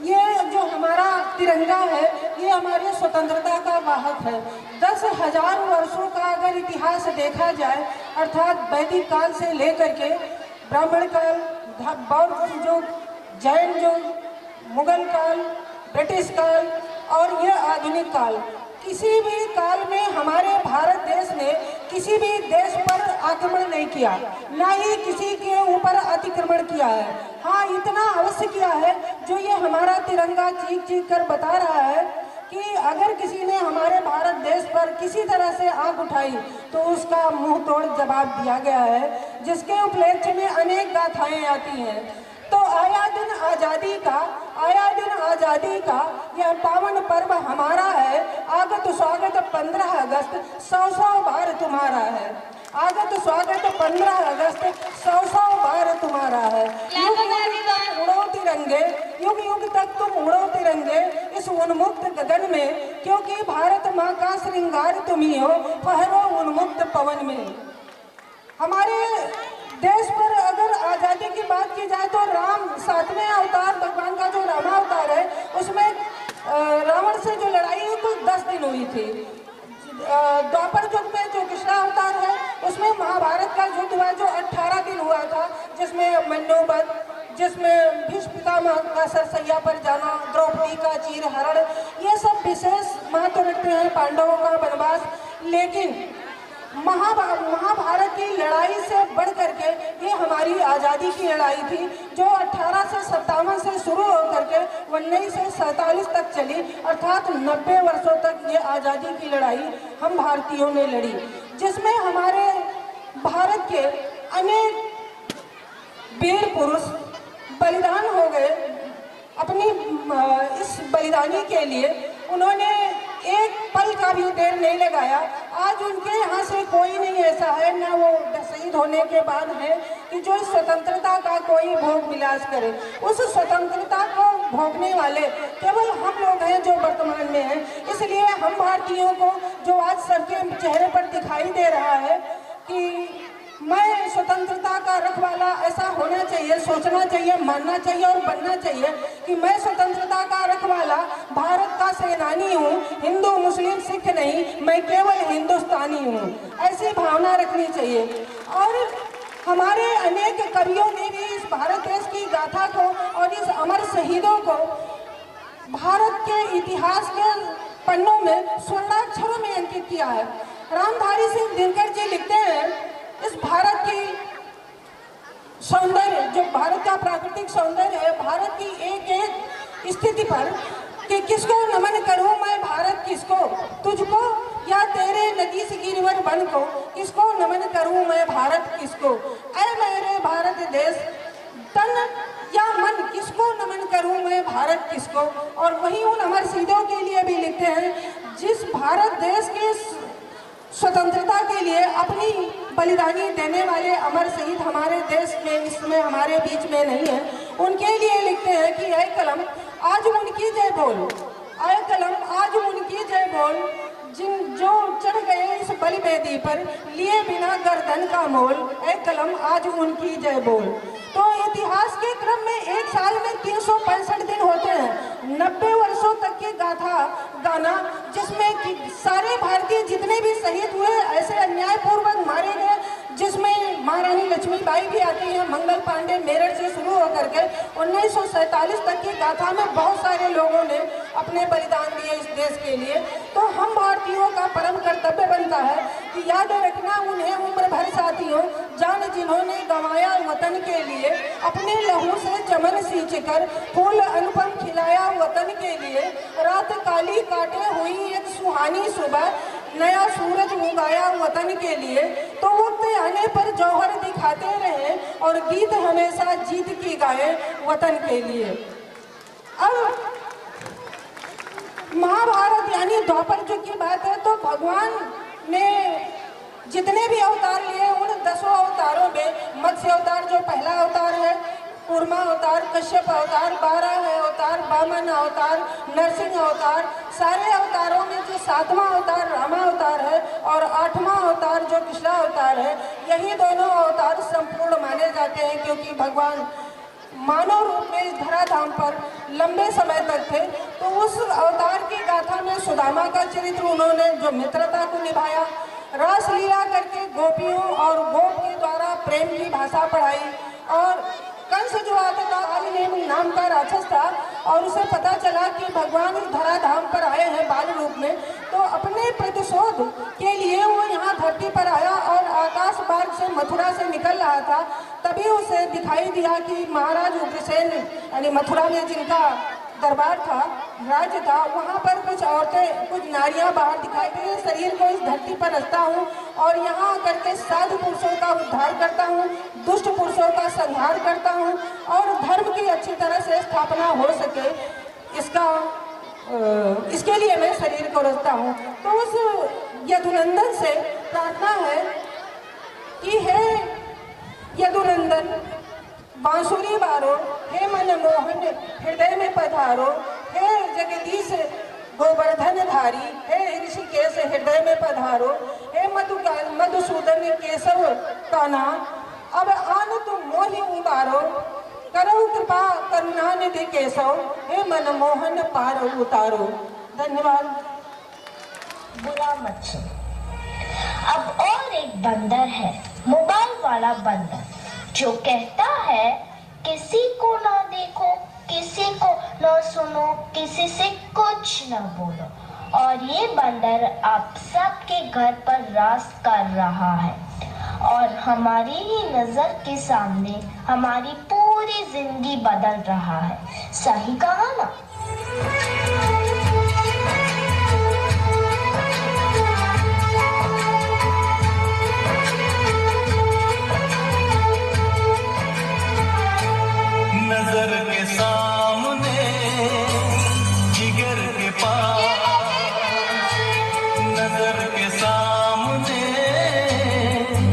ये जो हमारा तिरंगा है, ये हमारे स्वतंत्रता का वाहक है। 10,000 वर्षों का अगर इतिहास देखा जाए, अर्थात वैदिक काल से लेकर के ब्राह्मण काल, बौद्ध युग, जैन युग, मुगल काल, ब्रिटिश काल और ये आधुनिक काल, किसी भी काल में हमारे भारत देश ने किसी भी देश पर आक्रमण नहीं किया, ना ही किसी के ऊपर अतिक्रमण किया है। हाँ, इतना अवश्य किया है जो ये हमारा तिरंगा चीख चीख कर बता रहा है कि अगर किसी ने हमारे भारत देश पर किसी तरह से आंख उठाई तो उसका मुंह तोड़ जवाब दिया गया है, जिसके उपलक्ष्य में अनेक गाथाएं आती हैं। तो आया दिन आज़ादी का यह पावन पर्व हमारा है। आगत स्वागत 15 अगस्त 100 बार तुम्हारा है। आगत स्वागत 15 अगस्त 100 बार तुम्हारा है। युग युग तक उड़ो तिरंगे, युग युग तक तुम उड़ो तिरंगे इस उन्मुक्त गगन में, क्योंकि भारत माँ का श्रृंगार तुम ही हो, फहरो उन्मुक्त पवन में। हमारे देश पर अगर आज़ादी की बात की जाए तो राम 7वें अवतार भगवान का जो रामावतार है, उसमें रावण से जो लड़ाई हुई तो 10 दिन हुई थी। द्वापर युग में जो कृष्णा अवतार है, उसमें महाभारत का युद्ध हुआ जो 18 दिन हुआ था, जिसमें मन्योवध, जिसमें भीष्म पितामह का सरसैया पर जाना, द्रौपदी का चीरहरण, ये सब विशेष महत्व रखते हैं, पांडवों का वनवास। लेकिन महाभारत की लड़ाई से बढ़ करके ये हमारी आज़ादी की लड़ाई थी, जो 1857 से शुरू होकर के 1947 तक चली, अर्थात 90 वर्षों तक ये आज़ादी की लड़ाई हम भारतीयों ने लड़ी, जिसमें हमारे भारत के अनेक वीर पुरुष बलिदान हो गए। अपनी इस बलिदानी के लिए उन्होंने एक पल का भी देर नहीं लगाया। आज उनके यहाँ से कोई नहीं ऐसा है, ना वो शहीद होने के बाद है, कि जो इस स्वतंत्रता का कोई भोग विलास करे। उस स्वतंत्रता को भोगने वाले केवल हम लोग हैं जो वर्तमान में हैं। इसलिए हम भारतीयों को जो आज सबके चेहरे पर दिखाई दे रहा है कि मैं स्वतंत्रता का रखवाला, ऐसा होना चाहिए, सोचना चाहिए, मानना चाहिए और बनना चाहिए कि मैं स्वतंत्रता का रखवाला, भारत का सेनानी हूँ, हिंदू मुस्लिम सिख नहीं, मैं केवल हिंदुस्तानी हूँ, ऐसी भावना रखनी चाहिए। और हमारे अनेक कवियों ने भी इस भारत देश की गाथा को और इस अमर शहीदों को भारत के इतिहास के पन्नों में स्वर्णाक्षरों में अंकित किया है। रामधारी सिंह दिनकर जी लिखते हैं, इस भारत की सौंदर्य, जो भारत का प्राकृतिक सौंदर्य है, भारत की एक एक स्थिति पर कि किसको नमन करूं मैं भारत, किसको, तुझको या तेरे नदी से गिरवर बन को, किसको नमन करूं मैं भारत, किसको, ऐ मेरे भारत देश, तन या मन किसको नमन करूं मैं भारत, किसको। और वहीं उन अमर शहीदों के लिए भी लिखते हैं, जिस भारत देश के स्वतंत्रता के लिए अपनी बलिदानी देने वाले अमर शहीद हमारे देश में इस समय हमारे बीच में नहीं है, उनके लिए लिखते हैं कि ऐ कलम आज उनकी जय बोल, ऐ कलम आज उनकी जय बोल, जिन जो चढ़ गए इस बलि वेदी पर, लिए बिना गर्दन का मोल, ऐ कलम आज उनकी जय बोल। तो इतिहास के क्रम में एक साल में 365 दिन होते हैं, 90 वर्षों तक की गाना जिसमें कि सारे भारतीय जितने भी शहीद हुए ऐसे अन्यायपूर्वक मारे गए, जिसमें महारानी लक्ष्मीबाई भी आती है, मंगल पांडे मेरठ से शुरू होकर के 1947 तक की गाथा में बहुत सारे लोगों ने अपने बलिदान दिए इस देश के लिए। तो हम भारतीयों का परम कर्तव्य बनता है कि याद रखना उन्हें उम्र भर साथियों, जान जिन्होंने गंवाया वतन के लिए, अपने लहू से चमन सींच कर फूल अनुपम खिलाया वतन के लिए, रात काली काटे हुई एक सुहानी सुबह, नया सूरज उगाया वतन के लिए। तो वक्त आने पर जौहर दिखाते रहे और गीत हमेशा जीत की गाए वतन के लिए। अब महाभारत यानी द्वापर युग की बात है तो भगवान ने जितने भी अवतार लिए उन 10 अवतारों में मत्स्य अवतार जो पहला अवतार है, कूर्मा अवतार, कश्यप अवतार, 12 अवतार, वामन अवतार, नरसिंह अवतार, सारे अवतारों में जो 7वां अवतार रामा अवतार है और 8वां अवतार जो कृष्णा अवतार है, यही दोनों अवतार संपूर्ण माने जाते हैं क्योंकि भगवान मानव रूप में इस धराधाम पर लंबे समय तक थे। तो उस अवतार की गाथा में सुदामा का चरित्र उन्होंने जो मित्रता को निभाया, रासलीला करके गोपियों और गोप के द्वारा प्रेम की भाषा पढ़ाई, और कंस जो आता था आलिनेमी नाम का राक्षस था और उसे पता चला कि भगवान इस धराधाम पर आए हैं बाल रूप में, तो अपने प्रतिशोध के लिए वो यहाँ धरती पर आया और आकाश मार्ग से मथुरा से निकल रहा था। तभी उसे दिखाई दिया कि महाराज उग्रसेन यानी मथुरा में जिनका दरबार था, राज्य था, वहाँ पर कुछ औरतें, कुछ नारियाँ बाहर दिखाई दी। शरीर को इस धरती पर रखता हूँ और यहाँ आकर के साधु पुरुषों का उद्धार करता हूँ, दुष्ट पुरुषों का संहार करता हूँ और धर्म की अच्छी तरह से स्थापना हो सके, इसके लिए मैं शरीर को रखता हूँ। तो उस यदुनंदन से प्रार्थना है कि हे यदुनंदन बांसुरी बारो, हे मनमोहन हृदय में पधारो, हे जगदीश गोवर्धन धारी, हे ऋषिकेश हृदय में पधारो, हे मधुसूदन केशव कान्हा, अब आन तुम मोहि उबारो, करो कृपा करुणा निधि केशव, हे मनमोहन पार उतारो। धन्यवाद। बुरा मत सुनो। अब और एक बंदर है, मोबाइल वाला बंदर, जो कहता है किसी को ना देखो, किसी को ना सुनो, किसी से कुछ ना बोलो, और ये बंदर आप सबके घर पर राज कर रहा है और हमारी ही नजर के सामने हमारी पूरी जिंदगी बदल रहा है। सही कहा ना? नजर के सामने जिगर के पास, नजर के सामने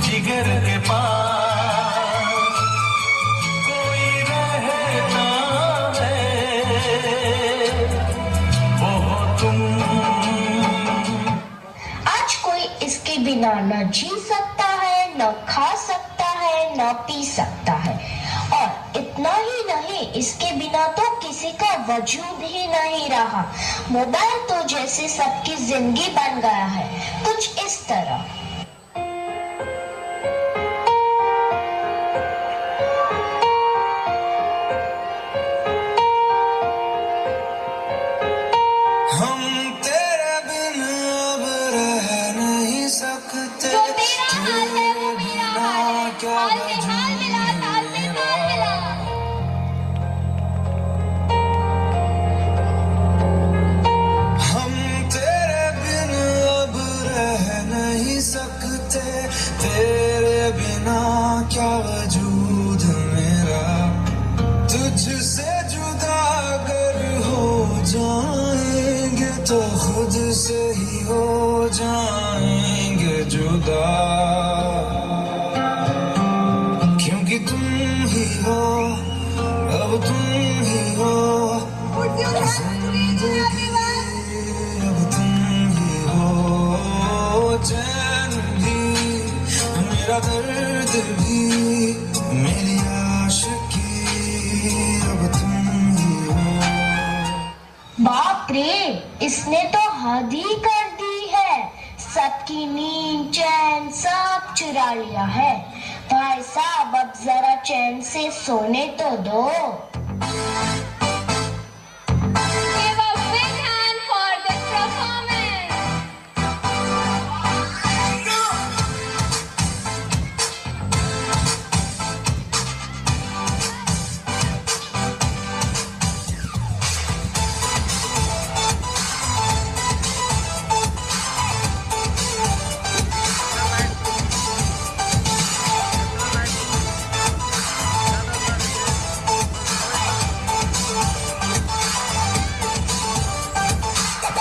जिगर के पास कोई रहता है, वो तुम। आज कोई इसके बिना न जी सकता है, न खा सकता है, न पी सकता है, और इतना ही नहीं, इसके बिना तो किसी का वजूद ही नहीं रहा। मोबाइल तो जैसे सबकी जिंदगी बन गया है, कुछ इस तरह। हम तेरे बिन अब रह नहीं सकते, तेरे बिना क्या तेरे बिना क्या वजूद मेरा, तुझसे जुदा अगर हो जाएंगे तो खुद से ही हो जाएंगे जुदा, क्योंकि तुम ही हो, अब तुम ही हो जिंदगी, अब तुम ही हो चैन भी, मेरा दर्द भी, मेरी आशिकी, अब तुम ही हो। इसने तो हद ही कर दी है, सबकी नींद चैन सब चुरा लिया है। भाई साहब अब जरा चैन से सोने तो दो। Give a big hand for this performance.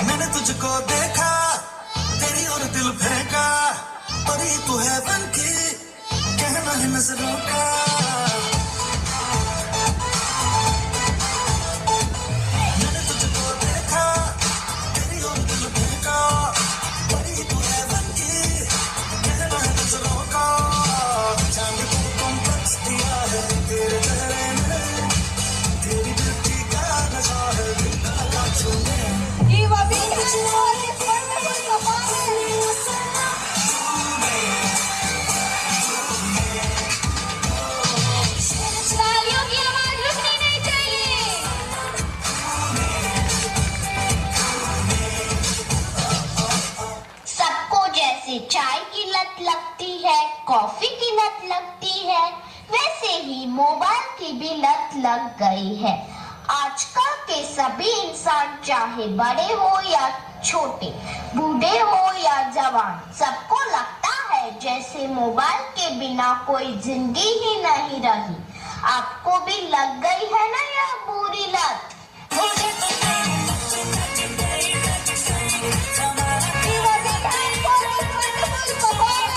मैंने तुझको देखा, तेरी और दिल फेंका, परी तू है बनकी, कहना है नजरों का। मैंने तुझको देखा, तेरी और दिल फेंका, परी तू है बनकी, कहना है नजरों का। चांद को कॉम्प्लेक्स दिया है तेरे चेहरे ने, तेरी ब्यूटी का नशा है दिल का छूने। Give a big hand for this wonderful performance. तालियों की आवाज रुकनी नहीं चाहिए। सबको जैसे चाय की लत लगती है, कॉफी की लत लगती है, वैसे ही मोबाइल की भी लत लग गई है। आजकल के सभी इंसान चाहे बड़े हो या छोटे, बूढ़े हो या जवान, सबको लगता है जैसे मोबाइल के बिना कोई जिंदगी ही नहीं रही। आपको भी लग गई है ना यह बुरी लत? Give a big hand for this wonderful performance.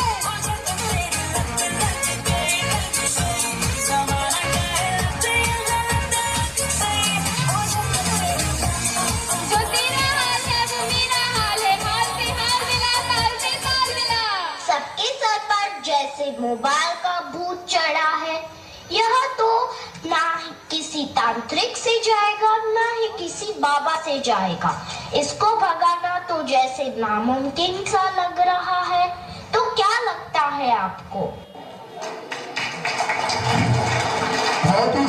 जो तेरा हाल है वो मेरा हाल है, हाल से हाल मिला, ताल से ताल मिला। सबके सर पर जैसे मोबाइल का भूत चढ़ा है। यह तो ना ही किसी तांत्रिक से जाएगा, ना ही किसी बाबा से जाएगा। इसको भगाना तो जैसे नामुमकिन सा लग रहा है। तो क्या लगता है आपको? बहुत ही